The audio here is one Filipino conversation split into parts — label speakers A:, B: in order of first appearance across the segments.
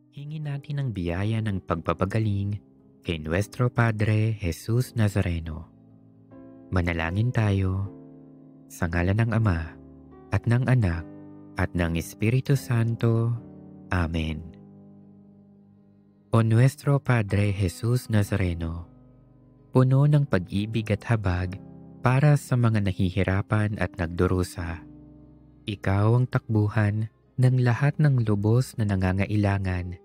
A: Hingin natin ang biyaya ng pagpapagaling kay Nuestro Padre Jesus Nazareno. Manalangin tayo sa ngalan ng Ama at ng Anak at ng Espiritu Santo. Amen. O Nuestro Padre Jesus Nazareno, puno ng pag-ibig at habag para sa mga nahihirapan at nagdurusa. Ikaw ang takbuhan ng lahat ng lubos na nangangailangan.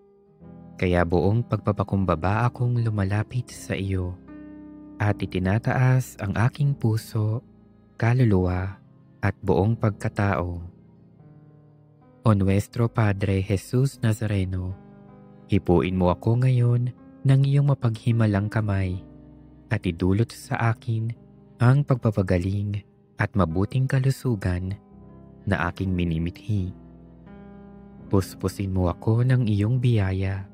A: Kaya buong pagpapakumbaba akong lumalapit sa iyo at itinataas ang aking puso, kaluluwa at buong pagkatao. O Nuestro Padre Jesus Nazareno, hipuin mo ako ngayon ng iyong mapaghimalang kamay at idulot sa akin ang pagpapagaling at mabuting kalusugan na aking minimithi. Puspusin mo ako ng iyong biyaya,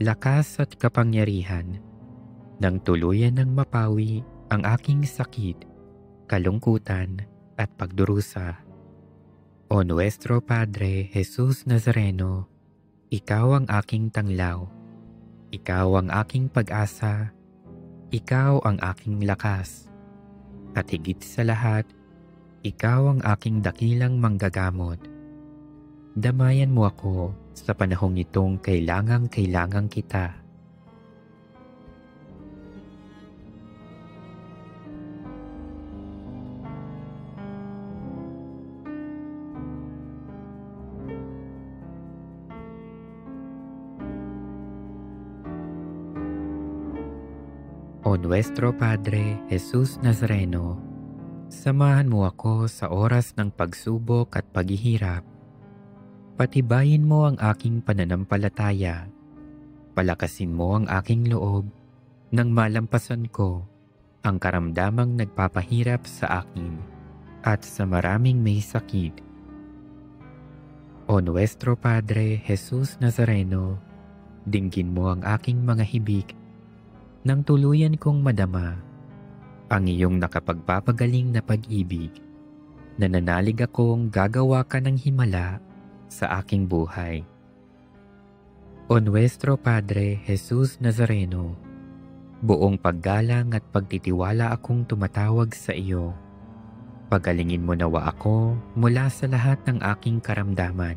A: lakas at kapangyarihan nang tuluyan ng mapawi ang aking sakit, kalungkutan at pagdurusa. O Nuestro Padre Jesus Nazareno, ikaw ang aking tanglaw, ikaw ang aking pag-asa, ikaw ang aking lakas, at higit sa lahat, ikaw ang aking dakilang manggagamot. Damayan mo ako sa panahong itong kailangang kita. O Nuestro Padre Jesus Nazareno, samahan mo ako sa oras ng pagsubok at paghihirap. Patibayin mo ang aking pananampalataya. Palakasin mo ang aking loob nang malampasan ko ang karamdamang nagpapahirap sa akin at sa maraming may sakit. O Nuestro Padre Jesus Nazareno, dinggin mo ang aking mga hibik nang tuluyan kong madama ang iyong nakapagpapagaling na pag-ibig. Nananalig akong gagawa ka ng himala sa aking buhay. O Nuestro Padre Jesus Nazareno, buong paggalang at pagtitiwala akong tumatawag sa iyo. Pagalingin mo nawa ako mula sa lahat ng aking karamdaman.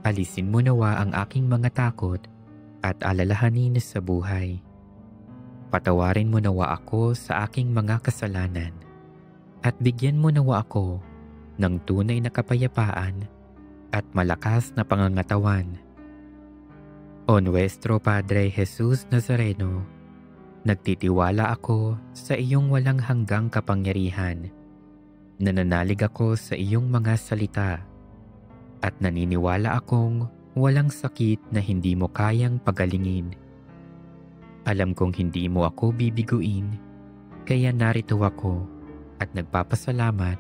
A: Alisin mo nawa ang aking mga takot at alalahanin sa buhay. Patawarin mo nawa ako sa aking mga kasalanan at bigyan mo nawa ako ng tunay na kapayapaan at malakas na pangangatawan. O Nuestro Padre Jesus Nazareno, nagtitiwala ako sa iyong walang hanggang kapangyarihan. Nananalig ako sa iyong mga salita at naniniwala akong walang sakit na hindi mo kayang pagalingin. Alam kong hindi mo ako bibiguin, kaya narito ako at nagpapasalamat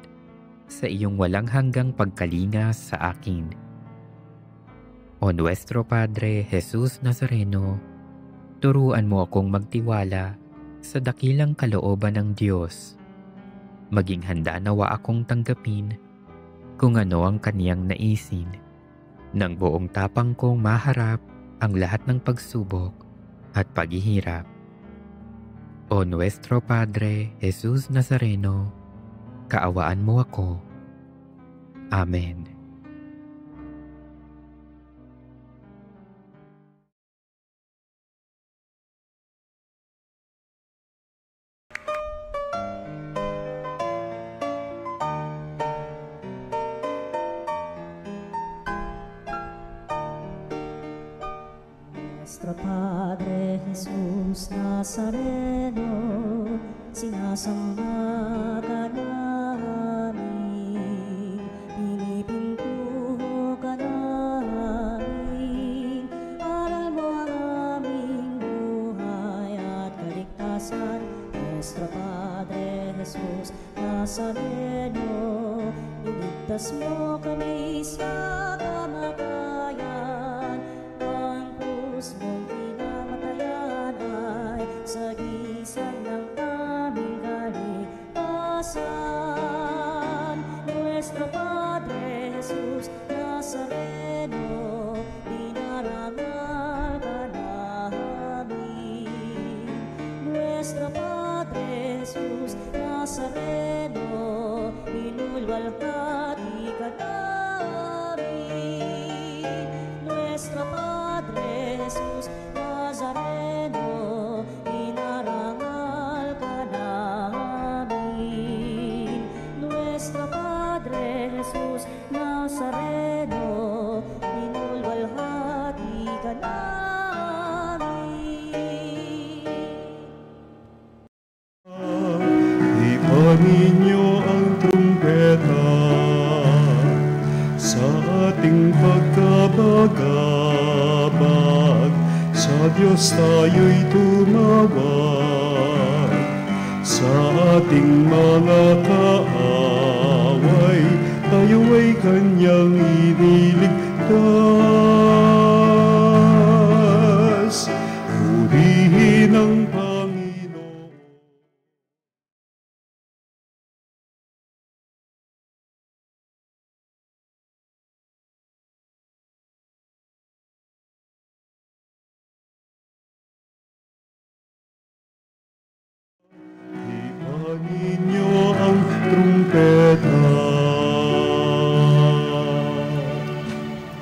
A: sa iyong walang hanggang pagkalinga sa akin. O Nuestro Padre Jesus Nazareno, turuan mo akong magtiwala sa dakilang kalooban ng Diyos. Maging handa nawa akong tanggapin kung ano ang kaniyang naisin. Nang buong tapang kong maharap ang lahat ng pagsubok at paghihirap. O Nuestro Padre Jesus Nazareno, kaawaan mo ako. Amen.
B: Nuestro Padre Jesus Nazareno, sinasamba ka namin, pinipintuho ka namin, aral mo ang aming buhay at kaligtasan. Nuestro Padre Jesus Nazareno, iligtas mo kami sa kamatayan. Ang krus mong pinamatayan ay sagisag ng aming kaligtasan. Nuestro Padre Jesus Nazareno, dinarangan Inulwalhati ka namin, Nuestro Padre Jesus Nazareno, inarangal ka namin. Nuestro Padre Jesus Nazareno, inulwalhati ka namin.
C: Ipanin niyo ang trumpeta sa ating pagkabagabag. Sa Diyos tayo'y tumawag, sa ating mga kaaway, tayo ay Kanyang iniligtas. Purihin ang Panginoon. Ipanin niyo ang trumpeta.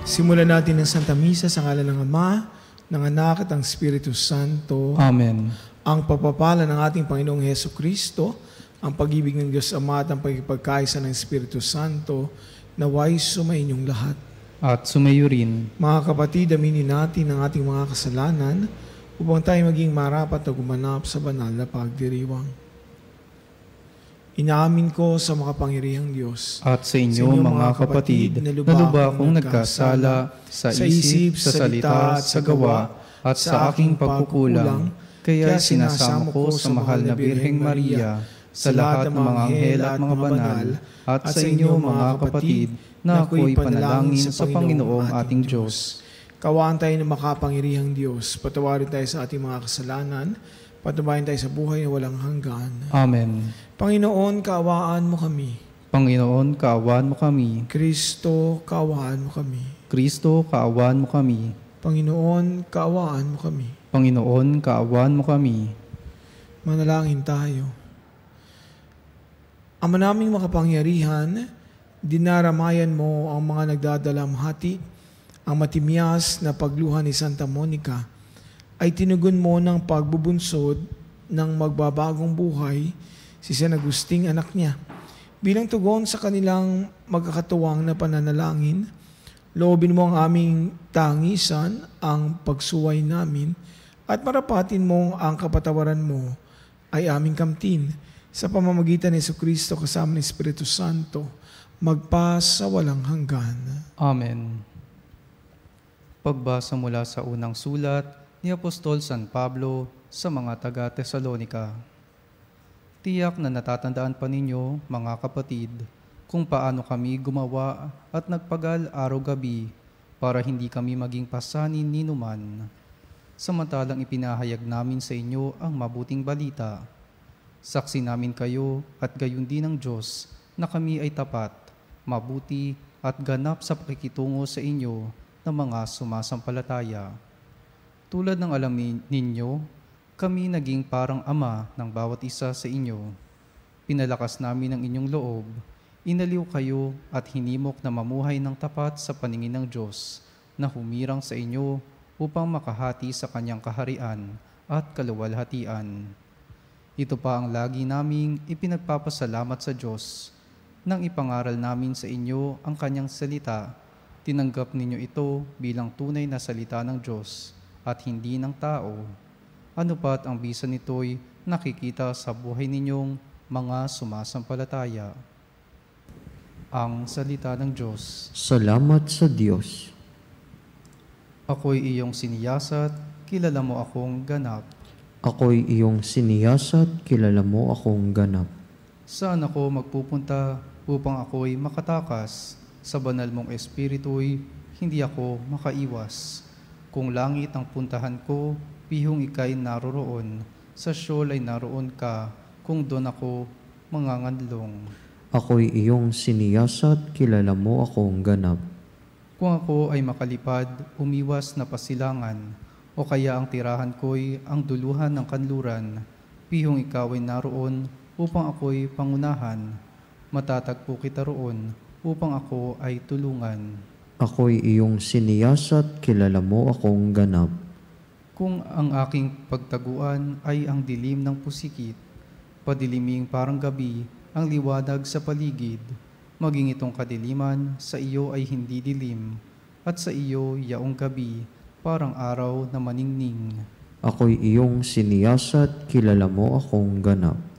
D: Simulan natin ang Santa Misa sa ngalan ng Ama, ng Anak at ng Espiritu Santo.
E: Amen.
D: Ang pagpapala ng ating Panginoong Heso Kristo, ang pag-ibig ng Diyos Ama at ang pagkipagkaisa ng Espiritu Santo, naway sumainyong lahat.
E: At sumayo rin.
D: Mga kapatid, aminin natin ang ating mga kasalanan upang tayo maging marapat na gumanap sa banal na pagdiriwang. Inaamin ko sa makapangyarihang Diyos
E: At sa inyo, mga kapatid, na lubha akong nagkasala sa isip, sa salita, at sa gawa, at sa aking pagkukulang. Kaya sinasamo ko sa mahal na Birheng Maria, sa lahat ng mga anghel at mga banal, at sa inyo, mga kapatid, na ako'y panalangin sa Panginoong ating Diyos.
D: Kawaan tayo ng makapangyarihang Diyos. Patawarin tayo sa ating mga kasalanan. Patubayan tayo sa buhay na walang hanggan.
E: Amen.
D: Panginoon, kaawaan mo kami.
E: Panginoon, kaawaan mo kami.
D: Kristo, kaawaan mo kami.
E: Kristo, kaawaan mo kami.
D: Panginoon, kaawaan mo kami.
E: Panginoon, kaawaan mo kami.
D: Manalangin tayo. Ama naming makapangyarihan, dinaramayan mo ang mga nagdadalamhati, ang matimyas na pagluha ni Santa Monica, ay tinugon mo ng pagbubunsod ng magbabagong buhay si San Agusting, anak niya. Bilang tugon sa kanilang magkakatuwang na pananalangin, loobin mo ang aming tangisan, ang pagsuway namin, at marapatin mo ang kapatawaran mo ay aming kamtin sa pamamagitan ni Jesucristo kasama ng Espiritu Santo, magpas sa walang hanggan.
E: Amen. Pagbasa mula sa unang sulat ni Apostol San Pablo sa mga taga-Tesalonika. Tiyak na natatandaan pa ninyo, mga kapatid, kung paano kami gumawa at nagpagal araw-gabi para hindi kami maging pasanin ni numan. Samantalang ipinahayag namin sa inyo ang mabuting balita. Saksi namin kayo at gayon din ng Diyos na kami ay tapat, mabuti at ganap sa pakikitungo sa inyo ng mga sumasampalataya. Tulad ng alam ninyo, kami naging parang ama ng bawat isa sa inyo. Pinalakas namin ang inyong loob, inaliw kayo at hinimok na mamuhay ng tapat sa paningin ng Diyos na humirang sa inyo upang makahati sa kanyang kaharian at kaluwalhatian. Ito pa ang lagi naming ipinagpapasalamat sa Diyos. Nang ipangaral namin sa inyo ang kanyang salita, tinanggap ninyo ito bilang tunay na salita ng Diyos at hindi ng tao. Ano pat ang bisa nito'y nakikita sa buhay ninyong mga sumasampalataya. Ang salita ng Diyos.
F: Salamat sa Diyos.
E: Ako'y iyong siniyasat, kilala mo akong ganap.
F: Ako'y iyong siniyasat, kilala mo akong ganap.
E: Saan ako magpupunta upang ako'y makatakas? Sa banal mong espiritu'y hindi ako makaiwas. Kung langit ang puntahan ko, pihong ika'y naroroon. Sa Sheol ay naroon ka, kung doon ako manganganlong.
F: Ako'y iyong siniyasat, kilala mo akong ganap.
E: Kung ako ay makalipad, umiwas na pasilangan, o kaya ang tirahan ko'y ang duluhan ng kanluran, pihong ikaw ay naroon upang ako'y pangunahan. matatagpo kita roon upang ako ay tulungan.
F: Ako'y iyong siniyasat, kilala mo akong ganap.
E: Kung ang aking pagtaguan ay ang dilim ng pusikit, padiliming parang gabi ang liwanag sa paligid, maging itong kadiliman sa iyo ay hindi dilim, at sa iyo yaong gabi parang araw na maningning.
F: Ako'y iyong siniyasat, kilala mo akong ganap.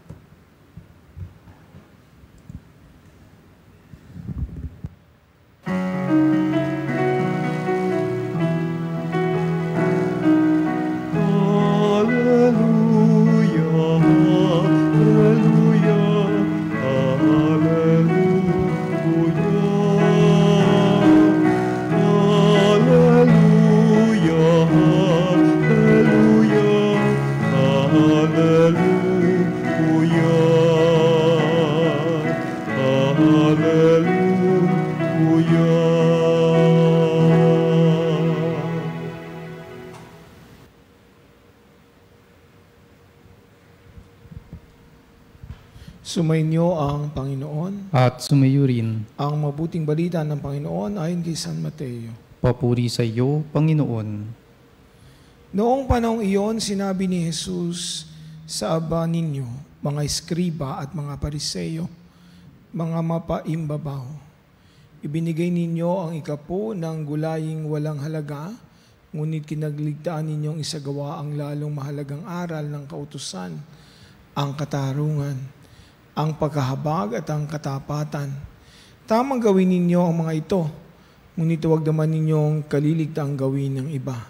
D: Sumainyo ang Panginoon.
E: At sumayo rin,
D: Ang mabuting balita ng Panginoon ayon kay San Mateo.
E: papuri sa iyo, Panginoon.
D: Noong panahong iyon, sinabi ni Jesus sa aba ninyo, mga eskriba at mga pariseyo, mga mapaimbabaw. Ibinigay ninyo ang ikapo ng gulaying walang halaga, ngunit kinagligtaan ninyong isagawa ang lalong mahalagang aral ng kautusan, ang katarungan, ang pagkahabag at ang katapatan. Tamang gawin ninyo ang mga ito, ngunit huwag naman ninyong kaliligtaang gawin ng iba.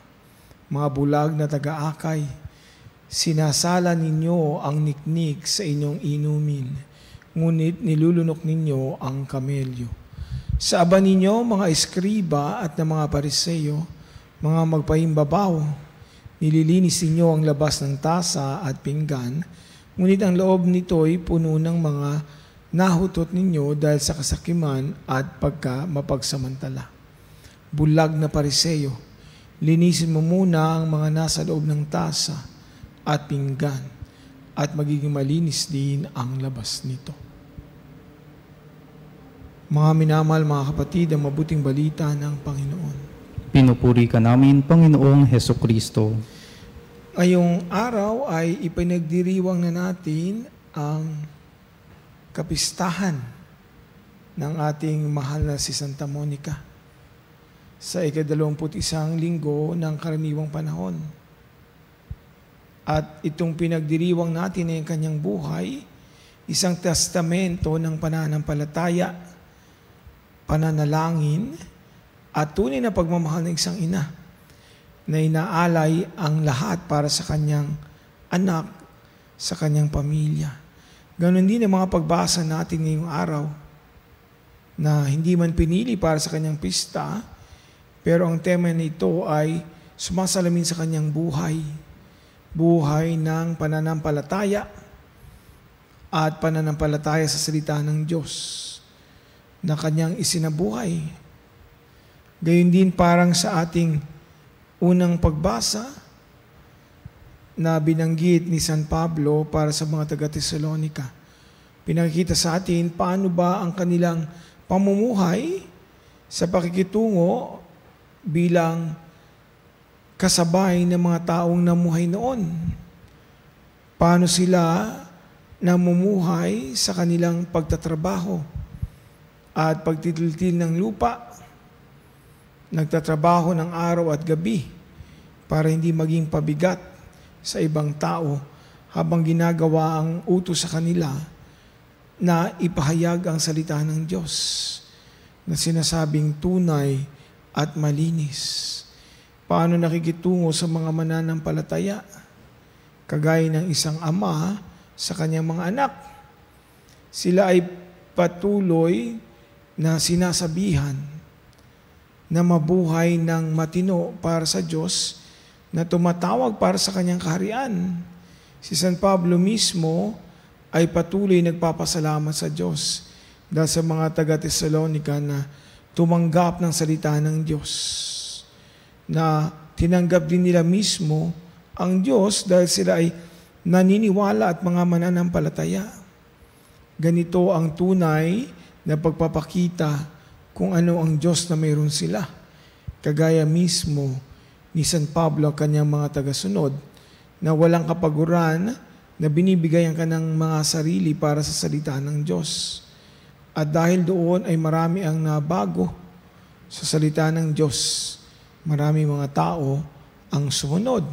D: Mga bulag na taga-akay, sinasala ninyo ang niknik sa inyong inumin, ngunit nilulunok ninyo ang kamelyo. Sa aba ninyo, mga eskriba at na mga pariseyo, mga magpaimbabaw, nililinis ninyo ang labas ng tasa at pinggan, ngunit ang loob nito'y puno ng mga nahutot ninyo dahil sa kasakiman at pagka mapagsamantala. Bulag na pariseyo, linisin mo muna ang mga nasa loob ng tasa at pinggan at magiging malinis din ang labas nito. Mga minamahal, mga kapatid, ang mabuting balita ng Panginoon.
E: Pinupuri ka namin, Panginoong Hesukristo.
D: Ngayong araw ay ipinagdiriwang na natin ang kapistahan ng ating mahal na si Santa Monica sa ika-21 linggo ng karaniwang panahon. At itong pinagdiriwang natin ay ang kanyang buhay, isang testamento ng pananampalataya, pananalangin, at tunay na pagmamahal ng isang ina na inaalay ang lahat para sa kanyang anak, sa kanyang pamilya. Ganon din ang mga pagbasa natin ngayong araw na hindi man pinili para sa kanyang pista, pero ang tema nito ay sumasalamin sa kanyang buhay. Buhay ng pananampalataya at pananampalataya sa salita ng Diyos na kanyang isinabuhay. Gayon din parang sa ating unang pagbasa na binanggit ni San Pablo para sa mga taga-Tesalonica. Pinakikita sa atin paano ba ang kanilang pamumuhay sa pakikitungo bilang kasabay ng mga taong namuhay noon. Paano sila namumuhay sa kanilang pagtatrabaho at pagtitiltil ng lupa, nagtatrabaho ng araw at gabi para hindi maging pabigat sa ibang tao habang ginagawa ang utos sa kanila na ipahayag ang salita ng Diyos na sinasabing tunay at malinis. Paano nakikitungo sa mga mananampalataya, kagaya ng isang ama sa kanyang mga anak. Sila ay patuloy na sinasabihan na mabuhay ng matino para sa Diyos, na tumatawag para sa kanyang kaharian. Si San Pablo mismo ay patuloy nagpapasalamat sa Diyos dahil sa mga taga-Tesalonica na tumanggap ng salita ng Diyos, na tinanggap din nila mismo ang Diyos dahil sila ay naniniwala at mga mananampalataya. Ganito ang tunay na pagpapakita kung ano ang Diyos na mayroon sila. Kagaya mismo ni San Pablo, kanyang mga tagasunod, na walang kapaguran na binibigay ang kanang mga sarili para sa salita ng Diyos. At dahil doon ay marami ang nabago sa salita ng Diyos. Marami mga tao ang sumunod.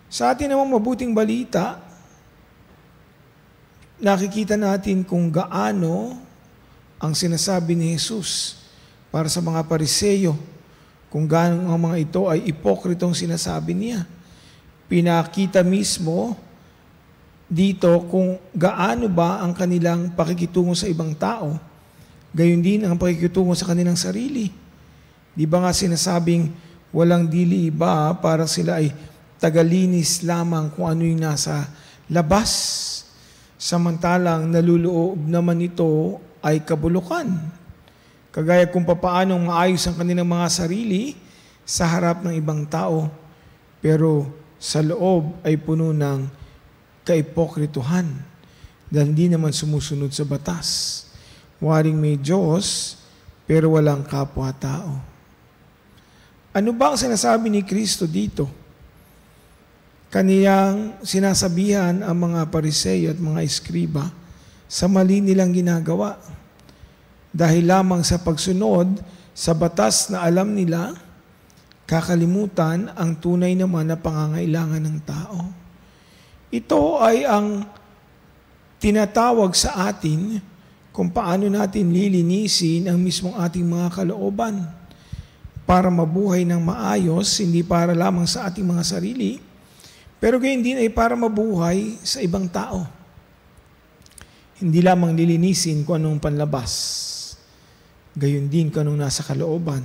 D: Sa atin namang mabuting balita, nakikita natin kung gaano ang sinasabi ni Jesus para sa mga Pariseyo, kung gaano ang mga ito ay ipokritong sinasabi niya. Pinakita mismo dito kung gaano ba ang kanilang pakikitungo sa ibang tao, gayon din ang pakikitungo sa kanilang sarili. Di ba nga sinasabing walang dili iba, para sila ay tagalinis lamang kung ano yung nasa labas, samantalang naluloob naman ito ay kabulukan. Kagaya kung papaanong maayos ang kanilang mga sarili sa harap ng ibang tao, pero sa loob ay puno ng kaipokrituhan dahil hindi naman sumusunod sa batas. Waring may Diyos, pero walang kapwa-tao. Ano ba ang sinasabi ni Kristo dito? Kaniyang sinasabihan ang mga Pariseyo at mga Eskriba sa mali nilang ginagawa. Dahil lamang sa pagsunod sa batas na alam nila, kakalimutan ang tunay naman na pangangailangan ng tao. Ito ay ang tinatawag sa atin kung paano natin lilinisin ang mismong ating mga kalooban para mabuhay ng maayos, hindi para lamang sa ating mga sarili, pero gayon din ay para mabuhay sa ibang tao. Hindi lamang lilinisin kung anong panlabas, gayon din kung anong nasa kalooban.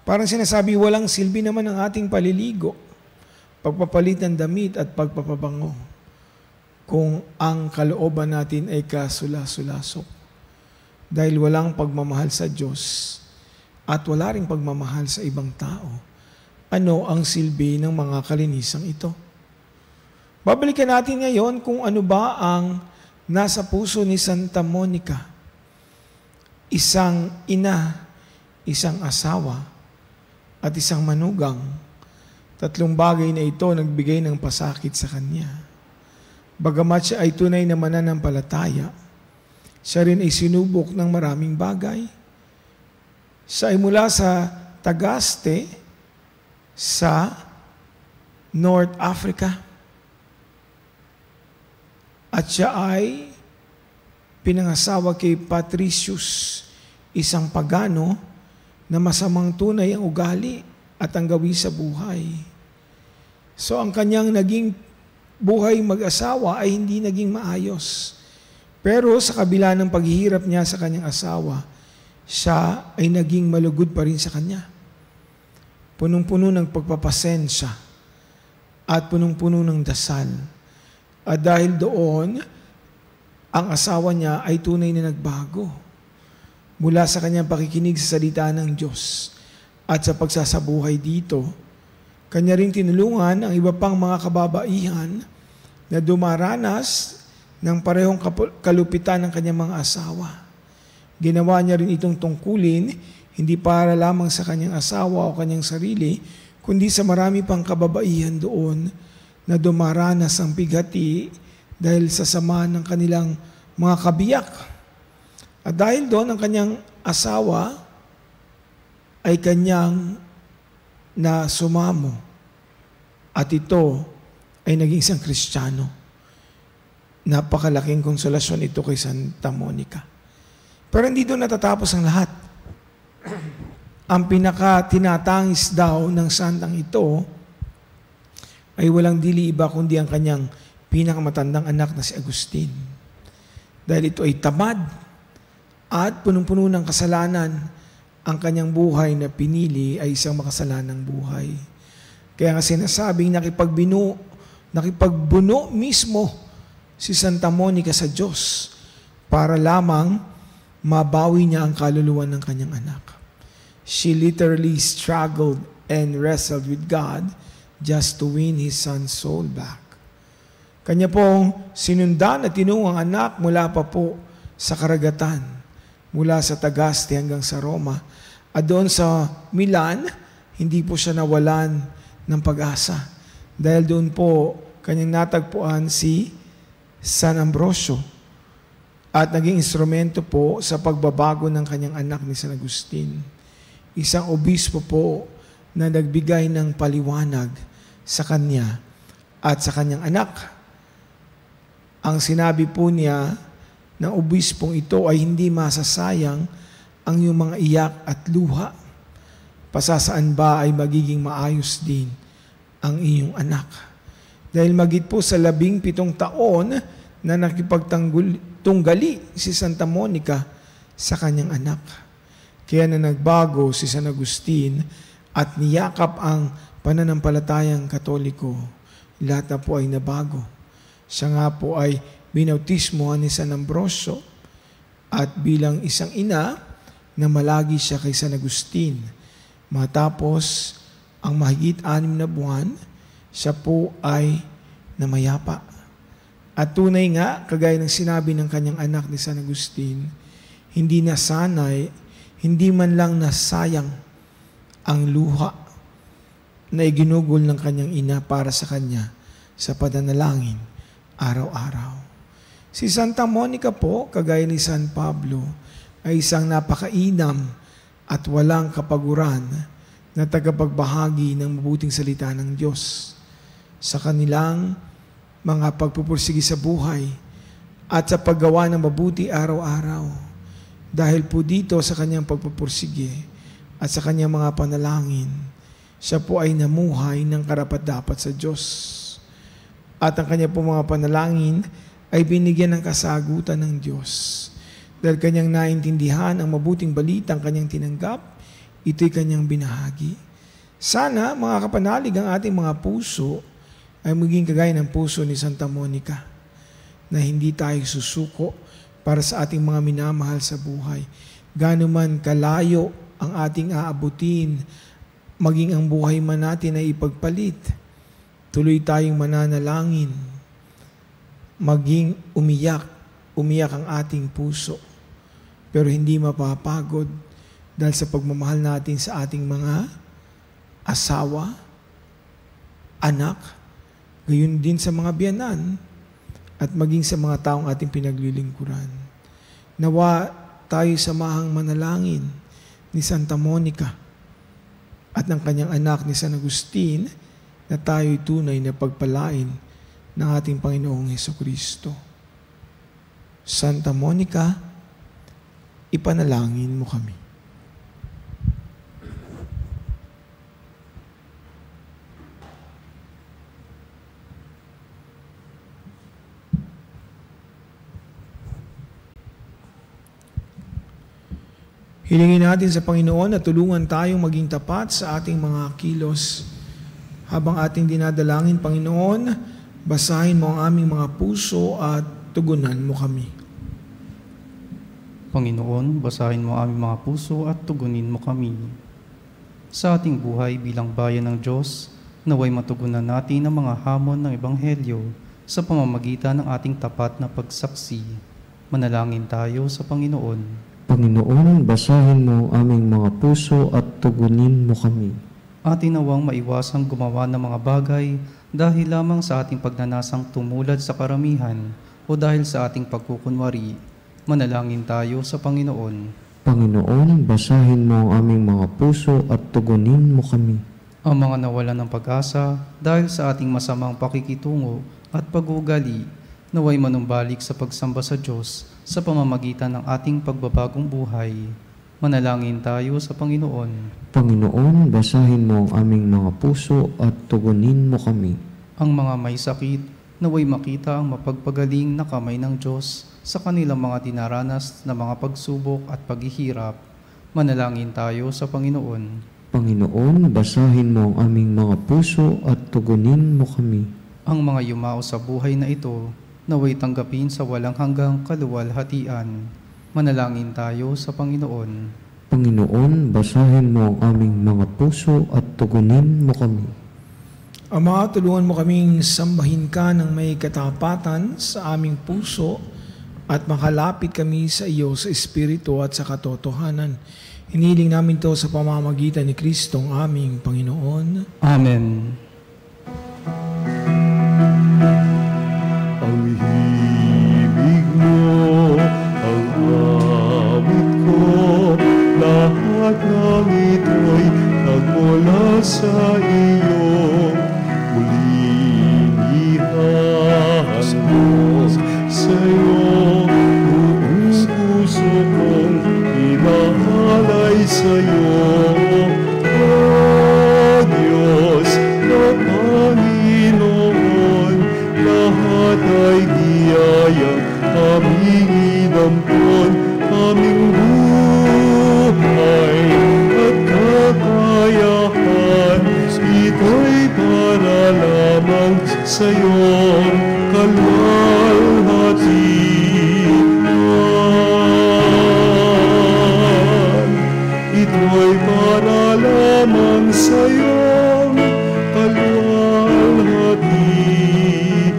D: Parang sinasabi, walang silbi naman ang ating paliligo, pagpapalit ng damit at pagpapabango, kung ang kalooban natin ay kasula-sulasok. Dahil walang pagmamahal sa Diyos at wala ring pagmamahal sa ibang tao. Ano ang silbi ng mga kalinisang ito? Babalikan natin ngayon kung ano ba ang nasa puso ni Santa Monica. Isang ina, isang asawa, at isang manugang. Tatlong bagay na ito nagbigay ng pasakit sa kanya. Bagamat siya ay tunay na mananampalataya, siya rin ay sinubok ng maraming bagay. Siya ay mula sa Tagaste sa North Africa. At siya ay pinangasawa kay Patricius, isang pagano na masamang tunay ang ugali at ang gawi sa buhay. So ang kanyang naging buhay mag-asawa ay hindi naging maayos. Pero sa kabila ng paghihirap niya sa kanyang asawa, siya ay naging malugod pa rin sa kanya. Punong-puno ng pagpapasensya at punong-puno ng dasal. At dahil doon, ang asawa niya ay tunay na nagbago. Mula sa kanyang pakikinig sa salita ng Diyos at sa pagsasabuhay dito, kanya ring tinulungan ang iba pang mga kababaihan na dumaranas ng parehong kalupitan ng kanyang mga asawa. Ginawa niya rin itong tungkulin, hindi para lamang sa kanyang asawa o kanyang sarili, kundi sa marami pang kababaihan doon na dumaranas ang bigati dahil sa sama ng kanilang mga kabiyak. At dahil doon, ang kanyang asawa ay kanyang na sumamo. At ito ay naging isang Kristiyano. Napakalaking konsolasyon ito kay Santa Monica. Pero hindi doon natatapos ang lahat. Ang pinaka-tinatangis daw ng santang ito ay walang dili iba kundi ang kanyang pinakamatandang anak na si Agustin. Dahil ito ay tamad at punong-puno ng kasalanan, ang kanyang buhay na pinili ay isang makasalanang buhay. Kaya nga sinasabing nakipagbuno mismo si Santa Monica sa Diyos para lamang mabawi niya ang kaluluwa ng kanyang anak. She literally struggled and wrestled with God just to win his son's soul back. Kanya pong sinundan at tinungang anak mula pa po sa karagatan, mula sa Tagaste hanggang sa Roma. At doon sa Milan, hindi po siya nawalan ng pag-asa. Dahil doon po kanyang natagpuan si San Ambrosio at naging instrumento po sa pagbabago ng kanyang anak ni San Agustin. Isang obispo po na nagbigay ng paliwanag sa kanya at sa kanyang anak. Ang sinabi po niya ng obispong ito ay hindi masasayang ang iyong mga iyak at luha. Pasasaan ba ay magiging maayos din ang iyong anak? Dahil magit po sa 17 taon na nakipagtunggali si Santa Monica sa kanyang anak. Kaya na nagbago si San Agustin at niyakap ang pananampalatayang Katoliko. Lahat na po ay nabago. Siya nga po ay binautismohan ni San Ambrosio at bilang isang ina na malagi siya kay San Agustin. Matapos ang mahigit 6 na buwan, siya po ay namayapa. At tunay nga, kagaya ng sinabi ng kanyang anak ni San Agustin, hindi nasanay, hindi man lang nasayang ang luha na iginugol ng kanyang ina para sa kanya sa pananalangin araw-araw. Si Santa Monica po, kagaya ni San Pablo, ay isang napakainam at walang kapaguran na tagapagbahagi ng mabuting salita ng Diyos sa kanilang mga pagpupursige sa buhay at sa paggawa ng mabuti araw-araw. Dahil po dito sa kanyang pagpupursige at sa kanyang mga panalangin, siya po ay namuhay ng karapat-dapat sa Diyos. At ang kanyang po mga panalangin ay binigyan ng kasagutan ng Diyos. Dahil kanyang naintindihan ang mabuting balita ang kanyang tinanggap, ito'y kanyang binahagi. Sana, mga kapanalig, ang ating mga puso ay maging kagaya ng puso ni Santa Monica, na hindi tayo susuko para sa ating mga minamahal sa buhay. Gaano man kalayo ang ating aabutin, maging ang buhay man natin ay ipagpalit, tuloy tayong mananalangin, maging umiyak ang ating puso, pero hindi mapapagod dahil sa pagmamahal natin sa ating mga asawa, anak, gayon din sa mga biyanan, at maging sa mga taong ating pinaglilingkuran. Nawa tayo samahang manalangin ni Santa Monica at ng kanyang anak ni San Agustin na tayo'y tunay na pagpalain ng ating Panginoong Hesukristo. Santa Monica, ipanalangin mo kami. Hilingin natin sa Panginoon na tulungan tayong maging tapat sa ating mga kilos. Habang ating dinadalangin, Panginoon, basahin mo ang aming mga puso at tugunan mo kami.
E: Panginoon, basahin mo ang aming mga puso at tugunin mo kami. Sa ating buhay bilang bayan ng Diyos, naway matugunan natin ang mga hamon ng Ebanghelyo sa pamamagitan ng ating tapat na pagsaksi. Manalangin tayo sa Panginoon.
F: Panginoon, basahin mo ang aming mga puso at tugunin mo kami.
E: Atin nawang maiwasang gumawa ng mga bagay dahil lamang sa ating pagnanasang tumulad sa karamihan o dahil sa ating pagkukunwari. Manalangin tayo sa Panginoon.
F: Panginoon, basahin mo ang aming mga puso at tugunin mo kami.
E: Ang mga nawalan ng pag-asa dahil sa ating masamang pakikitungo at pag-uugali, naway manumbalik sa pagsamba sa Diyos sa pamamagitan ng ating pagbabagong buhay. Manalangin tayo sa Panginoon.
F: Panginoon, basahin mo ang aming mga puso at tugunin mo kami.
E: Ang mga may sakit, naway makita ang mapagpagaling na kamay ng Diyos sa kanilang mga dinaranas na mga pagsubok at paghihirap. Manalangin tayo sa Panginoon.
F: Panginoon, basahin mo ang aming mga puso at tugunin mo kami.
E: Ang mga yumao sa buhay na ito, naway tanggapin sa walang hanggang kaluwalhatian. Manalangin tayo sa Panginoon.
F: Panginoon, basahin mo ang aming mga puso at tugunin mo kami.
D: Ama, tulungan mo kaming sambahin ka ng may katapatan sa aming puso at makalapit kami sa iyo sa Espiritu at sa katotohanan. Hiniling namin to sa pamamagitan ni Kristong aming Panginoon.
E: Amen.
C: Ang himig mo, ang awit ko, lahat ng ito'y nagmula sa iyo. Muling ihahandog sa iyo, buong puso kong inahalay sa iyo. O Diyos na Panginoon, lahat ay biyayang aming inampon, aming buhay at kakayahan. Ito'y para lamang sa iyong kalwalhatian. Ito'y para lamang sa iyong kalwalhatian.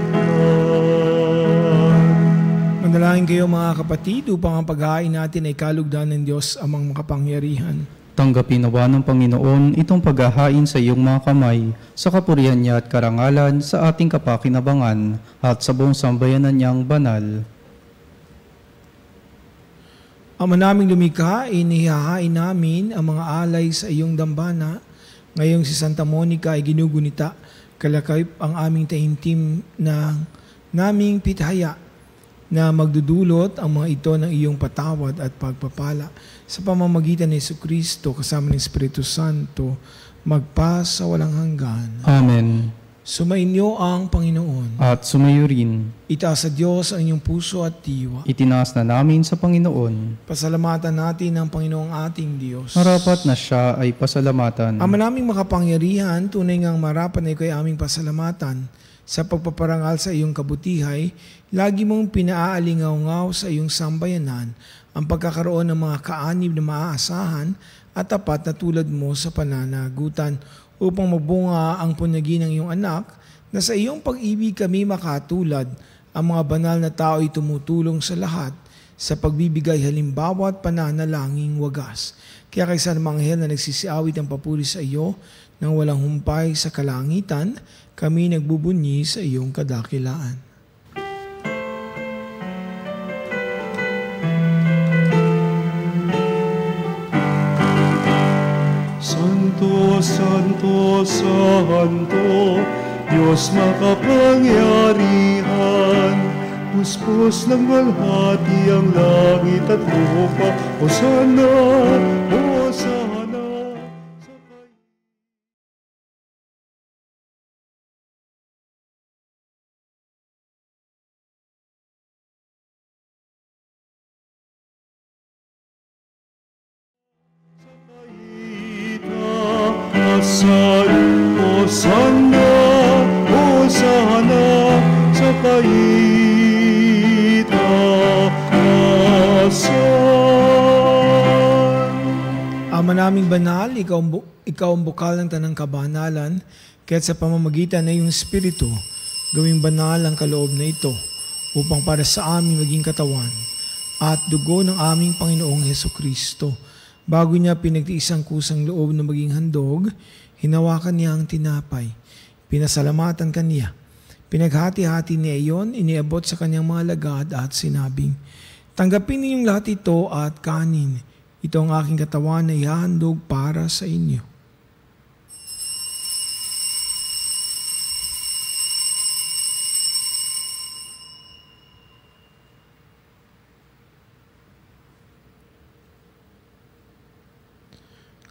D: Manalangin kayo mga kapatid upang ang paghahain natin ay kalugdan ng Diyos amang makapangyarihan.
E: Tanggapin nawa ng Panginoon itong paghahain sa iyong mga kamay, sa kapurihan niya at karangalan sa ating kapakinabangan at sa buong sambayanan niyang banal.
D: Ama naming lumikha, inihahain namin ang mga alay sa iyong dambana. Ngayong si Santa Monica ay ginugunita, kalakip ang aming taimtim na naming pithaya na magdudulot ang mga ito ng iyong patawad at pagpapala sa pamamagitan ni Jesucristo kasama ng Espiritu Santo, magpa sa walang hanggan.
E: Amen.
D: Sumainyo ang Panginoon.
E: At sumayo rin,
D: Itaas sa Diyos ang inyong puso at diwa.
E: itinaas na namin sa Panginoon.
D: Pasalamatan natin ang Panginoong ating Diyos.
E: Marapat na siya ay pasalamatan.
D: Ama naming makapangyarihan, tunay ngang marapat na ikaw ay aming pasalamatan. Sa pagpaparangal sa iyong kabutihay, lagi mong pinaalingaw-ngaw sa iyong sambayanan ang pagkakaroon ng mga kaanib na maaasahan at tapat na tulad mo sa pananagutan upang magbunga ang punyagi ng iyong anak na sa iyong pag-ibig kami makatulad. Ang mga banal na tao ay tumutulong sa lahat sa pagbibigay halimbawa at pananalangin wagas. Kaya kaysa ng mga anghel na nagsisiawit ang papuri sa iyo nang walang humpay sa kalangitan, kami nagbubunyi sa iyong kadakilaan.
C: Santo, Santo, Santo, Diyos makapangyarihan. Puspos ng walhati ang langit at lupa. Hosana, Hosana. Hosana, Hosana sa kaitaasan.
D: Ama naming banal, ikaw ang bukal ng tanang kabanalan, kaya't sa pamamagitan na iyong Espiritu, gawing banal ang kaloob na ito, upang para sa amin maging katawan at dugo ng aming Panginoong Hesukristo. Bago niya pinagtiis ang kusang loob na maging handog, hinawakan niya ang tinapay. Pinasalamatan kaniya. Pinaghati-hati niya iyon, iniabot sa kanyang mga lagad at sinabing, tanggapin ninyong lahat ito at kanin. Ito ang aking katawan na ihahandog para sa inyo.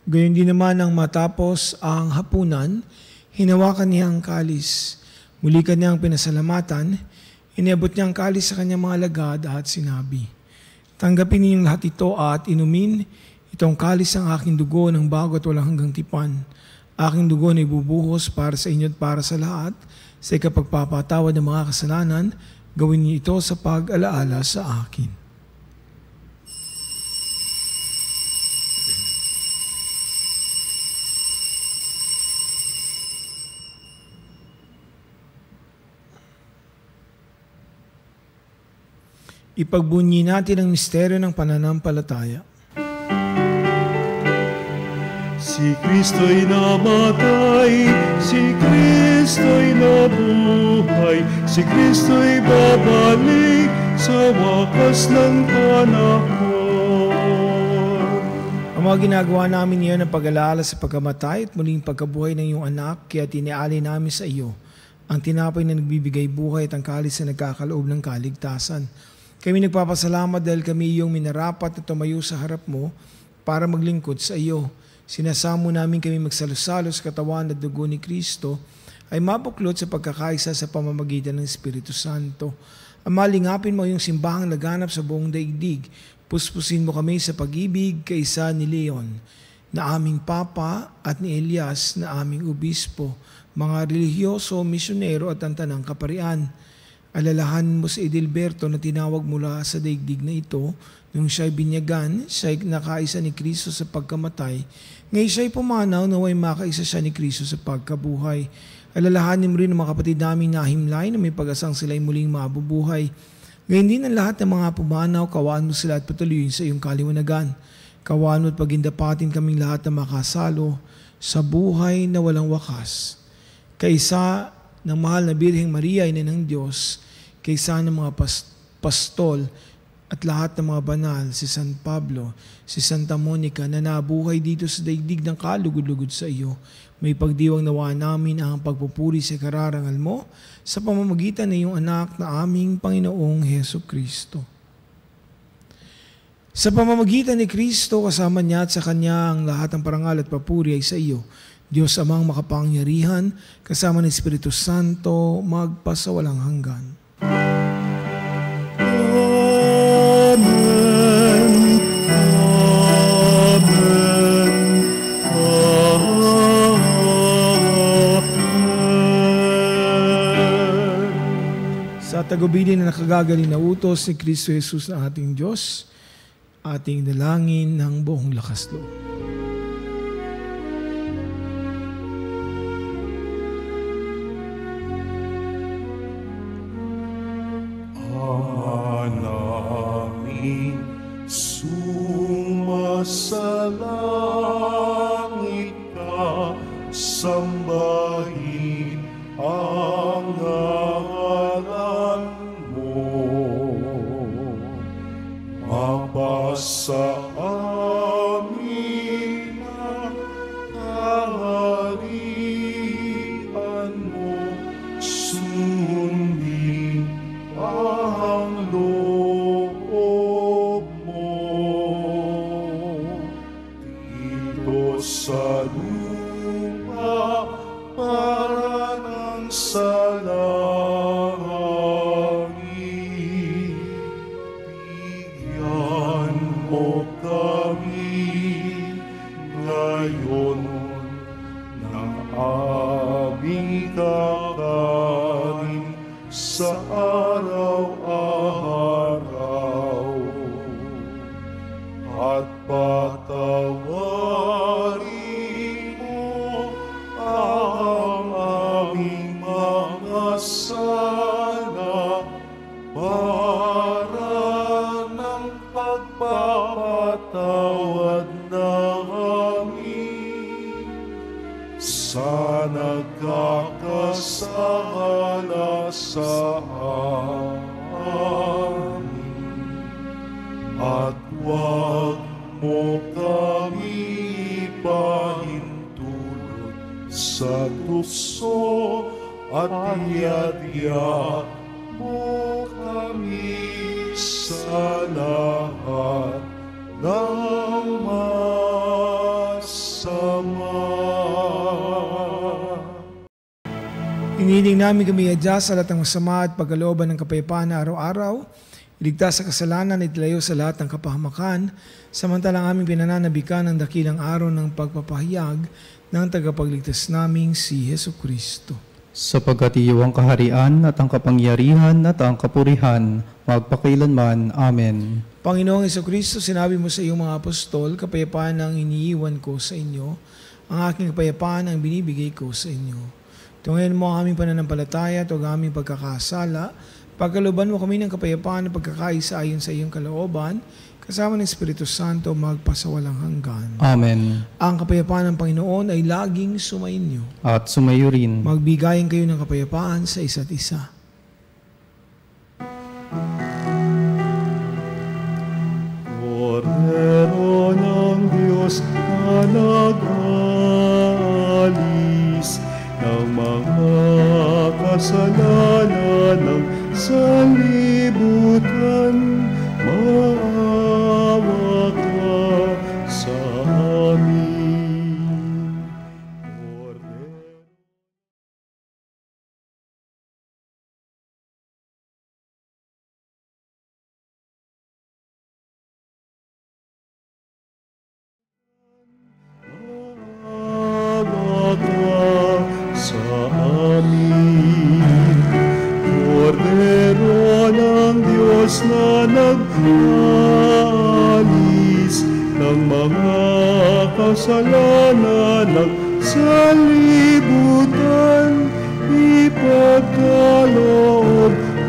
D: Gayon din naman nang matapos ang hapunan, hinawakan niya ang kalis. Muli kanyang pinasalamatan, iniabot niya ang kalis sa kanyang mga lagad at sinabi, tanggapin ninyong lahat ito at inumin, itong kalis ang aking dugo ng bago at walang hanggang tipan. Aking dugo na ibubuhos para sa inyo at para sa lahat, sa ikapagpapatawad ng mga kasalanan, gawin niyo ito sa pag-alaala sa akin. Ipagbunyi natin ang misteryo ng pananampalataya.
C: Si Kristo'y namatay, si Kristo'y nabuhay, si Kristo'y babalik sa wakas ng panahon.
D: Ang mga ginagawa namin ngayon ng pag-alaala sa pagkamatay at muling pagkabuhay ng iyong anak, kaya tinialay namin sa iyo ang tinapay na nagbibigay buhay at ang kalis na nagkakaloob ng kaligtasan. Kami nagpapasalamat dahil kami iyong minarapat na tumayo sa harap mo para maglingkod sa iyo. Sinasamo namin kami magsalo-salo sa katawan at dugo ni Kristo ay mabuklod sa pagkakaisa sa pamamagitan ng Espiritu Santo. Amalingapin mo yung simbahang laganap sa buong daigdig. Puspusin mo kami sa pag-ibig kaisa ni Leon, na aming Papa, at ni Elias, na aming Obispo, mga relihiyoso, misyonero at ang tanang kaparian. Alalahan mo si Edilberto na tinawag mula sa daigdig na ito, nung siya'y binyagan, siya'y nakaisa ni Kristo sa pagkamatay, ngayon siya'y pumanaw na way makaisa siya ni Kristo sa pagkabuhay. Alalahanin mo rin ang mga kapatid naming nahimlay na may pag-asang sila'y muling mabubuhay. Ngayon din ang lahat ng mga pumanaw, kawaan mo sila at patuloyin sa iyong kaliwanagan. Kawaan mo at pagindapatin kaming lahat na makasalo sa buhay na walang wakas. Kaisa ng mahal na Birheng Maria, Ina ng Diyos, kaisa ng mga pastol, at lahat ng mga banal, si San Pablo, si Santa Monica na nabuhay dito sa daigdig ng kalugod-lugod sa iyo, may pagdiwang nawa namin ang pagpupuri sa kararangal mo sa pamamagitan ng iyong anak na aming Panginoong Heso Kristo. Sa pamamagitan ni Kristo, kasama niya at sa Kanya ang lahat ng parangal at papuri ay sa iyo, Diyos Amang makapangyarihan, kasama ng Espiritu Santo, magpasawalang hanggan. Sa tagubilin na nakagagaling na utos ni Kristo Jesus na ating Diyos, ating dalangin ng buong lakas loob.
C: Namin sumasalangit ka, sambahin ang ngalan mo. Mapasa amin ang kaharian mo, sundin ang loob mo. Dito sa lupa para ng sa langit, bigyan mo kami ngayon ng aming kakanin sa araw-araw, at patawarin mo ang aming mga sala para ng pagpapatawad namin sa nagkakasala sa amin, at huwag mo kami pahintulot sa tukso, at iadya mo kami sa lahat ng masama.
D: Hinihiling namin kami adya sa lahat ng masama at pagkalooban ng kapayapaan na araw-araw, iligtas sa kasalanan at ilayo sa lahat ng kapahamakan, samantalang aming pinananabikan ang dakilang araw ng pagpapahayag ng tagapagligtas naming si Heso Kristo.
E: Sapagkat iyo ang kaharian at ang kapangyarihan at ang kapurihan, magpakailanman. Amen.
D: Panginoong Heso Kristo, sinabi mo sa iyong mga apostol, kapayapaan ang iniiwan ko sa inyo, ang aking kapayapaan ang binibigay ko sa inyo. Tunghayan mo ang aming pananampalataya at ang aming pagkakasala, Pagkalooban mo kami ng kapayapaan at pagkakaisa ayon sa iyong kalooban, kasama ng Espiritu Santo magpasawalang hanggan.
E: Amen.
D: Ang kapayapaan ng Panginoon ay laging sumainyo.
E: At sumayo rin.
D: Magbigayin kayo ng kapayapaan sa isa't isa.
C: Kordero ng Diyos na nag-alis ng mga kasalanan ng sanlibutan, maawa ka sa amin. Maawa ka sa amin. Kordero ng Diyos na nag-alis ng mga kasalanan ng sanlibutan, ipagkaloob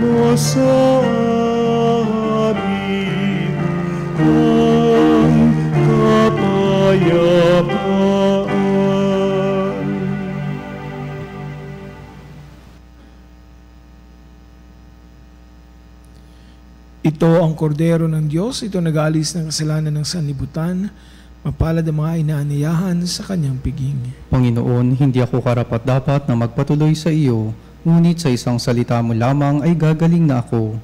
C: mo sa amin ang kapayapaan.
D: Ito ang kordero ng Diyos, ito nag-aalis ng kasalanan ng sanlibutan. Mapalad ang mga inaaniyahan sa kanyang piging.
E: Panginoon, hindi ako karapat-dapat na magpatuloy sa iyo, ngunit sa isang salita mo lamang ay gagaling na ako.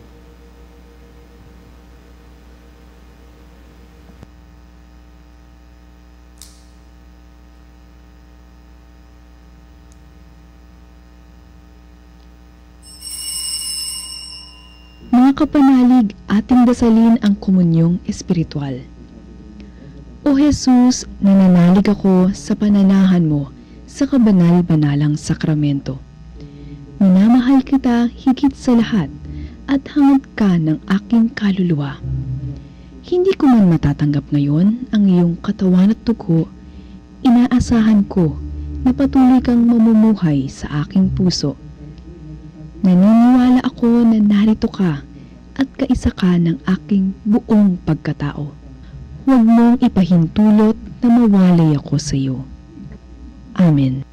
G: Mga kapanalig, ating dasalin ang komunyong espiritual. O Jesus, nananalig ako sa pananahan mo sa kabanal-banalang sakramento. Minamahal kita higit sa lahat at hangad ka ng aking kaluluwa. Hindi ko man matatanggap ngayon ang iyong katawan at dugo, inaasahan ko na patuloy kang mamumuhay sa aking puso. Naniniwala ako na narito ka at kaisa ka ng aking buong pagkatao. Huwag mong ipahintulot na mawalay ako sa iyo. Amen.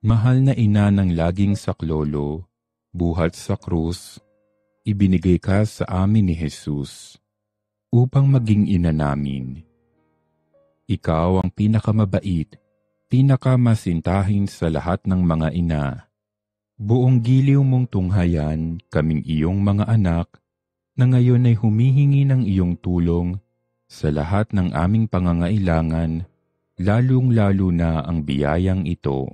H: Mahal na ina ng laging saklolo, buhat sa krus, ibinigay ka sa amin ni Jesus upang maging ina namin. Ikaw ang pinakamabait, pinakamasintahin sa lahat ng mga ina. Buong giliw mong tunghayan kaming iyong mga anak na ngayon ay humihingi ng iyong tulong sa lahat ng aming pangangailangan, lalong-lalo na ang biyayang ito.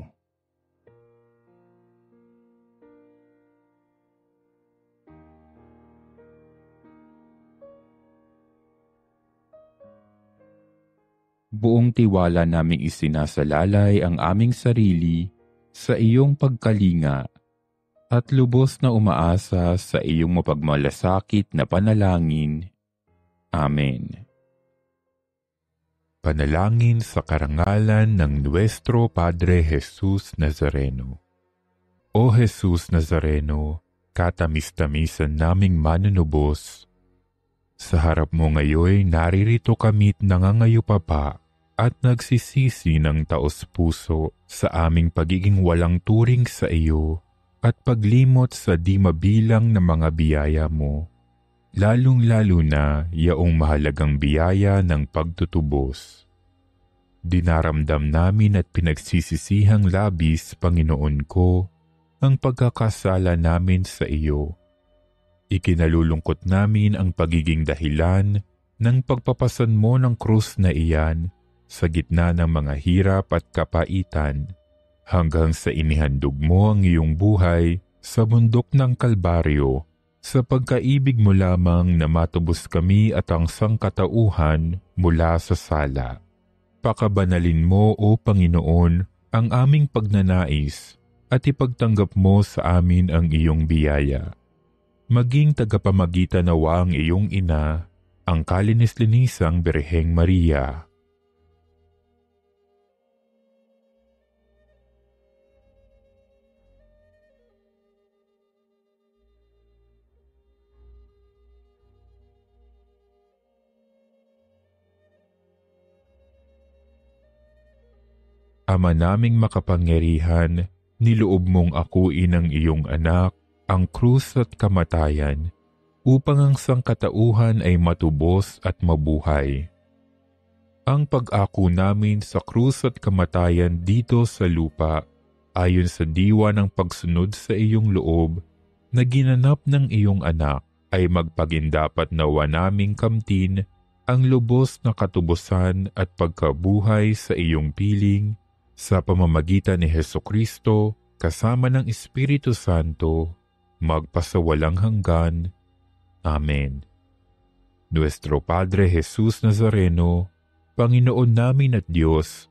H: Buong tiwala naming isinasalalay ang aming sarili sa iyong pagkalinga at lubos na umaasa sa iyong mapagmalasakit na panalangin. Amen. Panalangin sa karangalan ng Nuestro Padre Jesus Nazareno. O Jesus Nazareno, katamis-tamisan naming manunubos, sa harap mo ngayon naririto kami't nangangayupapa at nagsisisi ng taos-puso sa aming pagiging walang turing sa iyo at paglimot sa di mabilang na mga biyaya mo, lalong-lalo na yaong mahalagang biyaya ng pagtutubos. Dinaramdam namin at pinagsisisihang labis, Panginoon ko, ang pagkakasala namin sa iyo. Ikinalulungkot namin ang pagiging dahilan ng pagpapasan mo ng krus na iyan sa gitna ng mga hirap at kapaitan hanggang sa inihandog mo ang iyong buhay sa bundok ng Kalbaryo sa pagkaibig mo lamang na matubos kami at ang sangkatauhan mula sa sala. Pakabanalin mo, O Panginoon, ang aming pagnanais at ipagtanggap mo sa amin ang iyong biyaya. Maging tagapamagitan nawa ang iyong ina, ang kalinis-linisang Birheng Maria. Ama naming makapangyarihan, niloob mong akuin ang iyong anak, ang krus at kamatayan, upang ang sangkatauhan ay matubos at mabuhay. Ang pag-ako namin sa krus at kamatayan dito sa lupa, ayon sa diwa ng pagsunod sa iyong loob, na ginanap ng iyong anak, ay magpagindapat nawa naming kamtin ang lubos na katubusan at pagkabuhay sa iyong piling, sa pamamagitan ni Hesukristo, kasama ng Espiritu Santo, magpasawalang hanggan. Amen. Nuestro Padre Jesus Nazareno, Panginoon namin at Diyos,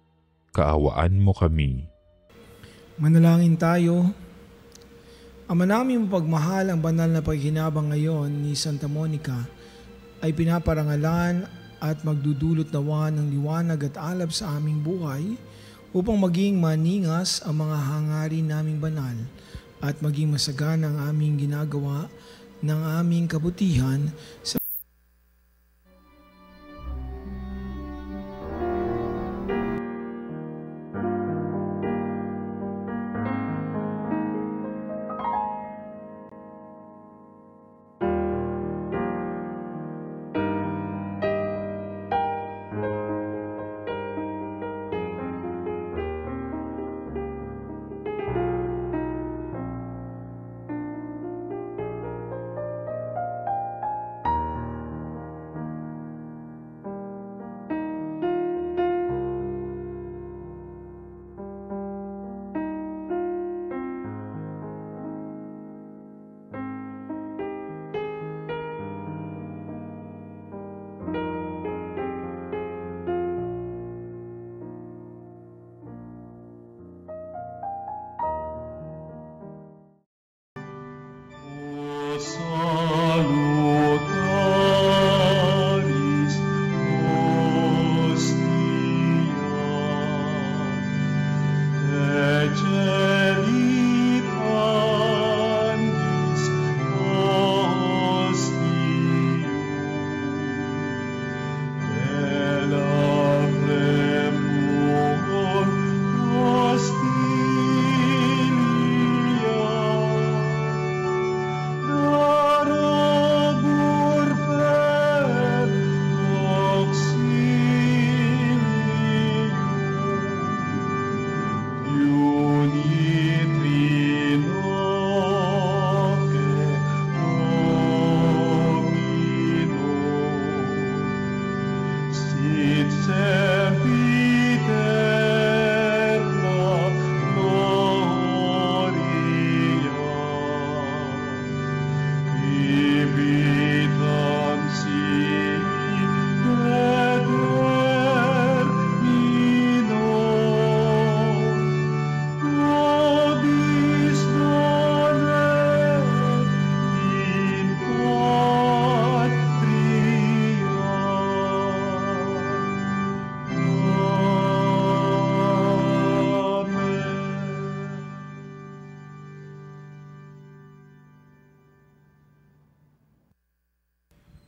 H: kaawaan mo kami.
D: Manalangin tayo. Ama namin mapagmahal, ang banal na paghinabang ngayon ni Santa Monica ay pinaparangalan at magdudulot nawa ng liwanag at alab sa aming buhay upang maging maningas ang mga hangarin naming banal at maging masagana ang aming ginagawa ng aming kabutihan sa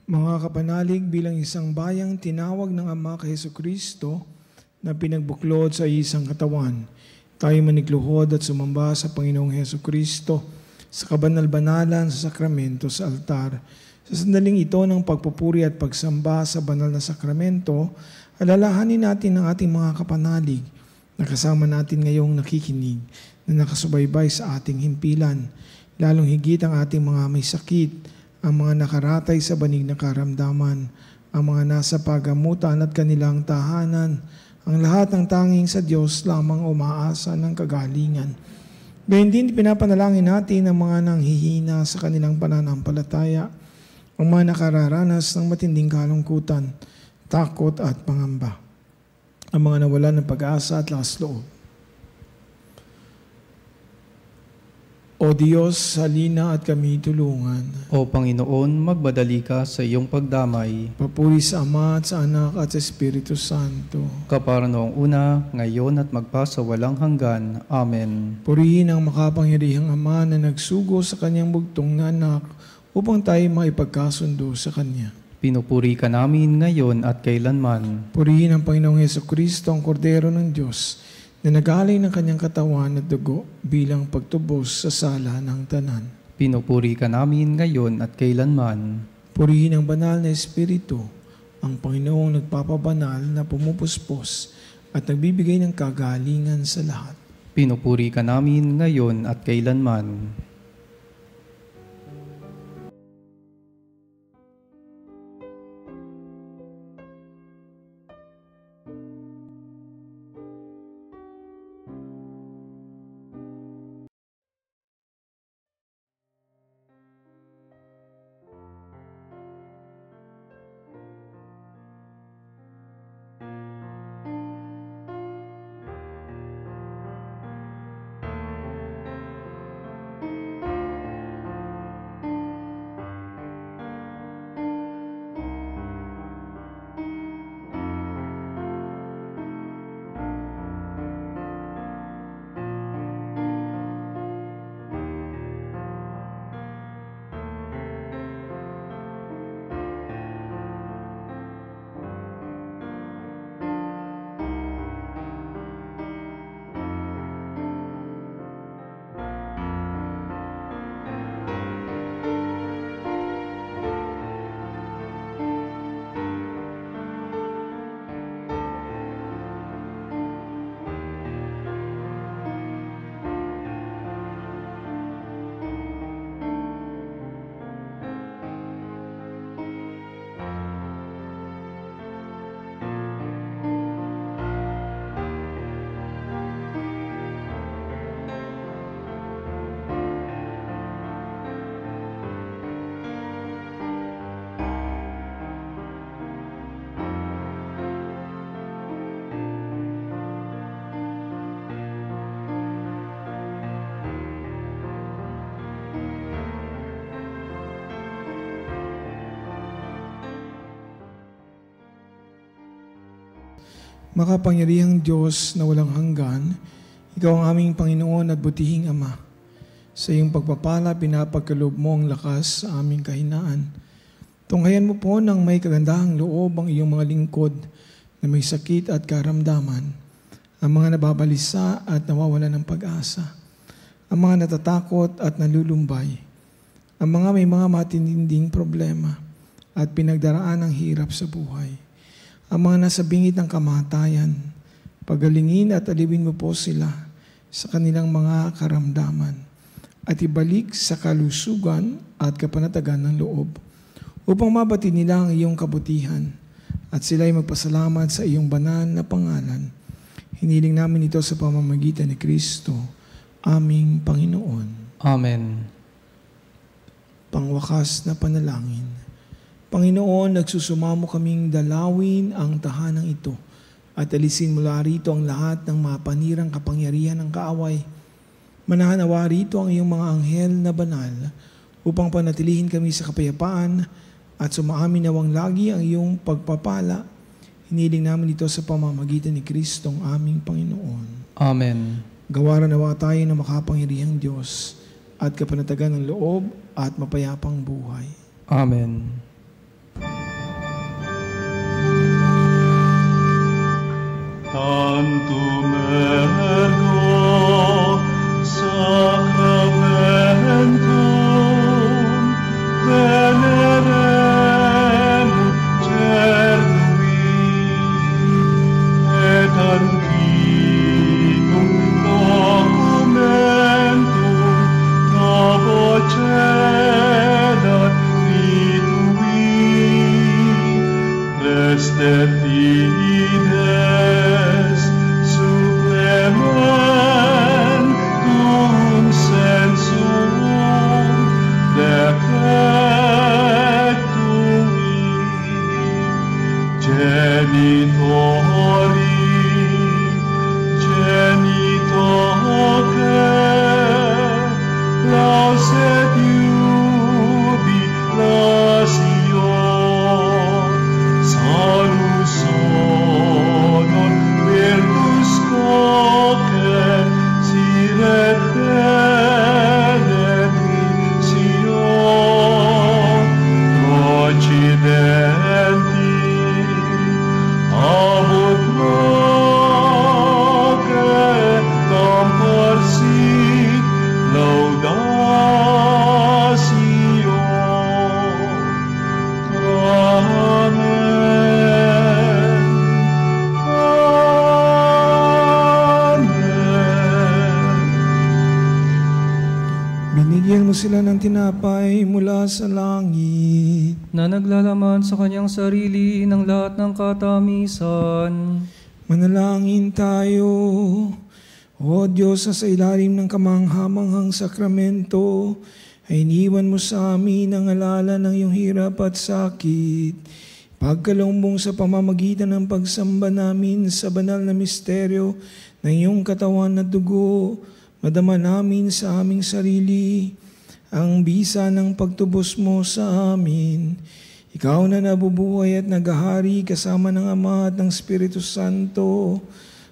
D: mga kapanalig bilang isang bayang tinawag ng Ama kay Hesukristo na pinagbuklod sa isang katawan. Tayo manikluhod at sumamba sa Panginoong Hesukristo sa kabanal-banalan sa sakramento sa altar. Sa sandaling ito ng pagpupuri at pagsamba sa banal na sakramento, alalahanin natin ang ating mga kapanalig na kasama natin ngayong nakikinig na nakasubaybay sa ating himpilan, lalong higit ang ating mga may sakit, ang mga nakaratay sa banig na karamdaman, ang mga nasa pagamutan at kanilang tahanan, ang lahat ng tanging sa Diyos lamang umaasa ng kagalingan. Gayun din pinapanalangin natin ang mga nanghihina sa kanilang pananampalataya, ang mga nakararanas ng matinding kalungkutan, takot at pangamba, ang mga nawalan ng pag-asa at lakas loob. O Diyos, halina at kami tulungan.
E: O Panginoon, magbadali ka sa iyong pagdamay.
D: Papuri sa Ama at sa Anak at sa Espiritu Santo.
E: Kapara noong una, ngayon at magpasawalang hanggan. Amen.
D: Purihin ang makapangyarihang Ama na nagsugo sa kanyang bugtong na anak upang tayo maipagkasundo sa Kanya.
E: Pinupuri ka namin ngayon at kailanman.
D: Purihin ang Panginoong Hesukristo, ang Kordero ng Diyos, na nagalay ng kanyang katawan at dugo bilang pagtubos sa sala ng tanan.
E: Pinupuri ka namin ngayon at kailanman.
D: Purihin ang banal na Espiritu, ang Panginoong nagpapabanal na pumupuspos at nagbibigay ng kagalingan sa lahat.
E: Pinupuri ka namin ngayon at kailanman.
D: Makapangyarihang Diyos na walang hanggan, Ikaw ang aming Panginoon at butihing Ama. Sa iyong pagpapala, pinapagkaloob mo ang lakas sa aming kahinaan. Tunghayan mo po ng may kagandahang loob ang iyong mga lingkod na may sakit at karamdaman, ang mga nababalisa at nawawala ng pag-asa, ang mga natatakot at nalulumbay, ang mga may mga matinding problema at pinagdaraan ng hirap sa buhay, ang mga nasa bingit ng kamatayan, pagalingin at aliwin mo po sila sa kanilang mga karamdaman at ibalik sa kalusugan at kapanatagan ng loob upang mabati nila ang iyong kabutihan at sila'y magpasalamat sa iyong banal na pangalan. Hiniling namin ito sa pamamagitan ni Kristo, aming Panginoon.
E: Amen.
D: Pangwakas na panalangin. Panginoon, nagsusumamo kaming dalawin ang tahanang ito at alisin mula rito ang lahat ng mapanirang kapangyarihan ng kaaway. Manahanawa rito ang iyong mga anghel na banal upang panatilihin kami sa kapayapaan at sumaamin nawang lagi ang iyong pagpapala. Hiniling namin ito sa pamamagitan ni Kristong aming Panginoon.
E: Amen.
D: Gawaran nawa tayo ng makapangyarihang Diyos at kapanatagan ng loob at mapayapang buhay.
E: Amen.
C: Tantum ergo sacramentum veneremur cernui et antiquum documentum novo cedat ritui restet fides supplementum sensum decretui genitori
D: ng tinapay mula sa langit,
E: na naglalaman sa kanyang sarili ng lahat ng katamisan.
D: manalangin tayo. O Diyos, sa ilalim ng kamanghamanghang sakramento, ay iniwan mo sa amin ang alala ng iyong hirap at sakit. Pagkalumbong sa pamamagitan ng pagsamba namin sa banal na misteryo ng iyong katawan at dugo, madama namin sa aming sarili ang bisa ng pagtubos mo sa amin. Ikaw na nabubuhay at naghahari kasama ng Ama at ng Espiritu Santo,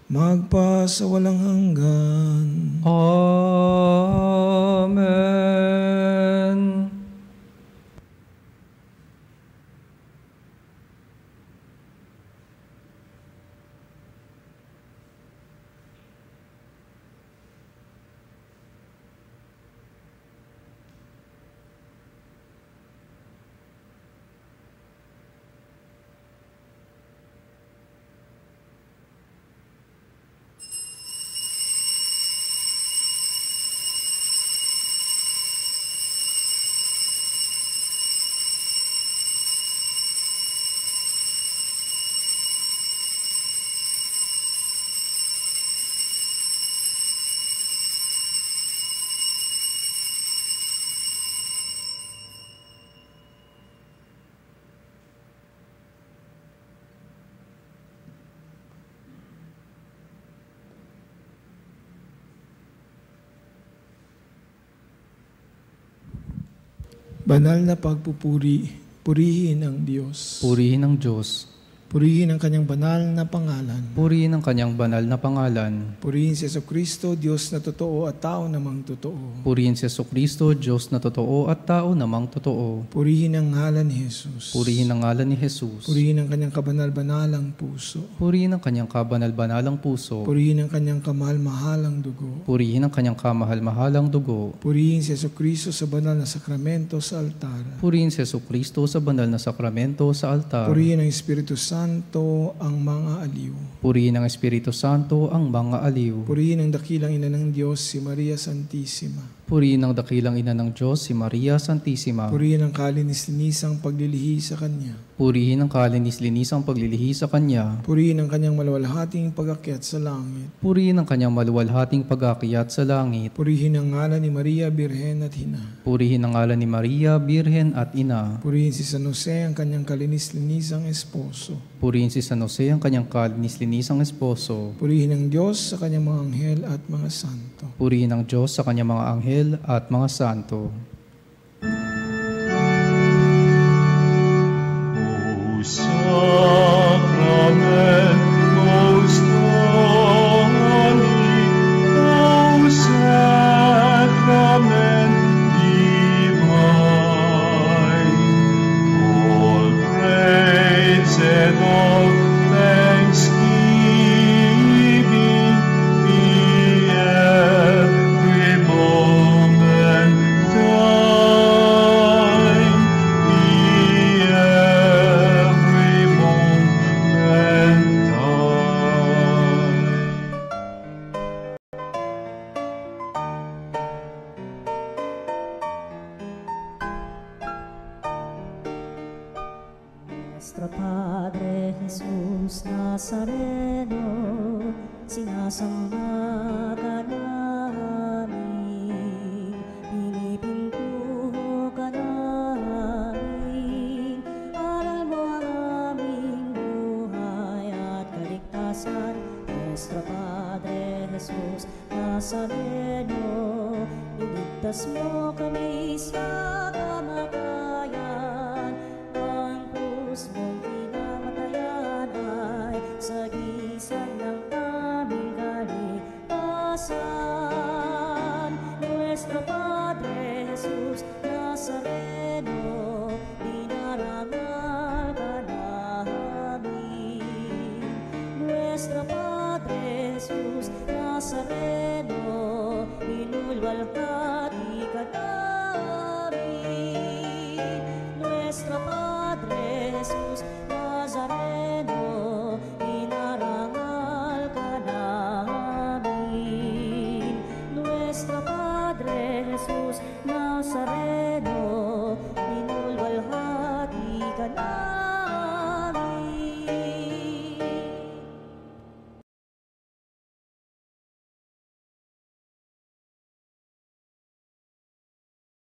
D: magpa sa walang hanggan.
E: Amen.
D: Banal na pagpupuri, purihin ang Diyos.
E: Purihin ang Diyos.
D: Purihin ang kanyang banal na pangalan.
E: Purihin ang kanyang banal na pangalan.
D: Purihin si Jesucristo, Diyos na totoo at tao namang totoo.
E: Purihin si Jesucristo, Diyos na totoo at tao namang totoo.
D: Purihin ang ngalan ni Jesus.
E: Purihin ang ngalan ni Jesus.
D: Purihin ang kanyang kabanal-banalang puso.
E: Purihin ang kanyang kabanal-banalang puso.
D: Purihin ang kanyang kamahal-mahalang dugo.
E: Purihin ang kanyang kamahal-mahalang dugo.
D: Purihin si Jesucristo sa banal na sakramento sa altar.
E: Purihin si Jesucristo sa banal na sakramento sa altar.
D: Purihin ang Espiritu Santo ang mga aliw.
E: Purihin ang Espiritu Santo ang mga aliw.
D: Purihin ang dakilang ina ng Diyos, si Maria Santissima.
E: Purihin ang dakilang ina ng Diyos, si Maria Santissima.
D: Purihin ang kalinis-linisang paglilihi sa Kanya.
E: Purihin ang kalinis-linisang paglilihi sa Kanya.
D: Purihin ang Kanyang maluwalhating pag-akyat sa langit.
E: Purihin ang Kanyang maluwalhating pag-akyat sa langit.
D: Purihin ang ngalan ni Maria, Birhen at Ina.
E: Purihin ang ngalan ni Maria, Birhen at Ina.
D: Purihin si San Jose, ang Kanyang kalinis-linisang esposo.
E: Purihin si San Jose, ang Kanyang kalinis-linisang esposo.
D: Purihin ang Diyos sa Kanyang mga anghel at mga santo.
E: Purihin ang Diyos sa Kanyang mga anghel at mga santo.
C: O Sacrament most holy, O Sacrament divine, all praise and all thanksgiving be every moment thine, be every moment thine.
B: Nuestro Padre Jesus Nazareno, sinasamba ka namin, pinipintuho ka namin, aral mo ang aming buhay at kaligtasan. Nuestro Padre Jesus Nazareno, iligtas mo kami sa kamatayan, ang krus mong pinamatayan ay sagisag ng aming kaligtasan. Nuestro Padre Jesus Nazareno, dinarangal ka namin. Nuestro Padre Jesus Nazareno, inulwalhati ka namin. Nuestro Padre Jesus